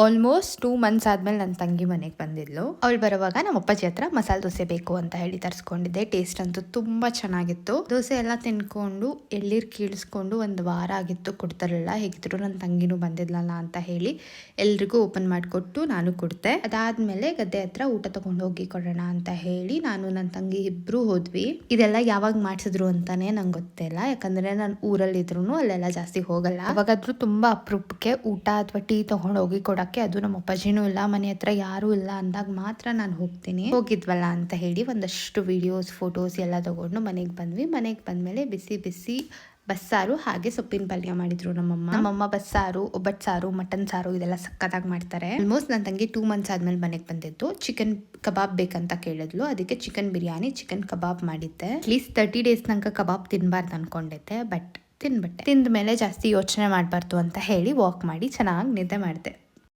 Almost 2 months ಆದ್ಮೇಲೆ ನನ್ನ ತಂಗಿ ಮನೆಗೆ ಬಂದಿದ್ಲು. ಅವಳು ಬರುವಾಗ ನಮ್ಮ ಅಪ್ಪಾಜಿ ಹತ್ರ ಮಸಾಲೆ ದೋಸೆ ಬೇಕು ಅಂತ ಹೇಳಿ ತರಿಸ್ಕೊಂಡಿದ್ದೆ. ಟೇಸ್ಟ್ ಅಂತೂ ತುಂಬಾ ಚೆನ್ನಾಗಿತ್ತು. ದೋಸೆ ಎಲ್ಲ ತಿನ್ಕೊಂಡು ಎಳ್ಳೀರ್ ಕೀಳಿಸ್ಕೊಂಡು ಒಂದು ವಾರ ಆಗಿತ್ತು, ಕೊಡ್ತಾರಲ್ಲ. ಹೇಗಿದ್ರು ನನ್ನ ತಂಗಿನೂ ಬಂದಿದ್ಲಲ್ಲ ಅಂತ ಹೇಳಿ ಎಲ್ರಿಗೂ ಓಪನ್ ಮಾಡಿಕೊಟ್ಟು ನಾನು ಕೊಡ್ತೆ. ಅದಾದ್ಮೇಲೆ ಗದ್ದೆ ಹತ್ರ ಊಟ ತಗೊಂಡು ಹೋಗಿ ಕೊಡೋಣ ಅಂತ ಹೇಳಿ ನಾನು ನನ್ನ ತಂಗಿ ಇಬ್ರು ಹೋದ್ವಿ. ಇದೆಲ್ಲ ಯಾವಾಗ ಮಾಡಿಸಿದ್ರು ಅಂತಾನೆ ನಂಗೆ ಗೊತ್ತಿಲ್ಲ, ಯಾಕಂದ್ರೆ ನಾನು ಊರಲ್ಲಿ ಇದ್ರು ಅಲ್ಲೆಲ್ಲ ಜಾಸ್ತಿ ಹೋಗಲ್ಲ. ಅವಾಗಾದ್ರೂ ತುಂಬಾ ಅಪರೂಪಕ್ಕೆ ಊಟ ಅಥವಾ ಟೀ ತಗೊಂಡು ಹೋಗಿ ಕೊಡಕ್ಕೆ, ಅದು ನಮ್ಮ ಅಪ್ಪಾಜಿನೂ ಇಲ್ಲ, ಮನೆ ಹತ್ರ ಯಾರು ಇಲ್ಲ ಅಂದಾಗ ಮಾತ್ರ ನಾನು ಹೋಗ್ತೀನಿ. ಹೋಗಿದ್ವಲ್ಲ ಅಂತ ಹೇಳಿ ಒಂದಷ್ಟು ವಿಡಿಯೋಸ್ ಫೋಟೋಸ್ ಎಲ್ಲ ತಗೊಂಡು ಮನೆಗೆ ಬಂದ್ವಿ. ಮನೆಗೆ ಬಂದ್ಮೇಲೆ ಬಿಸಿ ಬಿಸಿ ಬಸ್ಸಾರು ಹಾಗೆ ಸೊಪ್ಪಿನ ಪಲ್ಯ ಮಾಡಿದ್ರು ನಮ್ಮಮ್ಮ. ಬಸ್ಸಾರು, ಒಬ್ಬಟ್ಟು ಸಾರು, ಮಟನ್ ಸಾರು ಇದೆಲ್ಲ ಸಕ್ಕತ್ತಾಗಿ ಮಾಡ್ತಾರೆ. ಆಲ್ಮೋಸ್ಟ್ ನನ್ನ ತಂಗಿ 2 ಮಂತ್ಸ್ ಆದ್ಮೇಲೆ ಮನೆಗೆ ಬಂದಿದ್ದು. ಚಿಕನ್ ಕಬಾಬ್ ಬೇಕಂತ ಕೇಳಿದ್ಲು, ಅದಕ್ಕೆ ಚಿಕನ್ ಬಿರಿಯಾನಿ, ಚಿಕನ್ ಕಬಾಬ್ ಮಾಡಿದ್ದೆ. ಅಟ್ಲೀಸ್ಟ್ 30 ಡೇಸ್ ತನಕ ಕಬಾಬ್ ತಿನ್ಬಾರ್ದು ಅನ್ಕೊಂಡಿದ್ದೆ, ಬಟ್ ತಿಂದ್ಬಿಟ್ಟೆ. ತಿಂದ ಮೇಲೆ ಜಾಸ್ತಿ ಯೋಚನೆ ಮಾಡಬಾರ್ದು ಅಂತ ಹೇಳಿ ವಾಕ್ ಮಾಡಿ ಚೆನ್ನಾಗಿ ನಿದ್ದೆ ಮಾಡಿದೆ.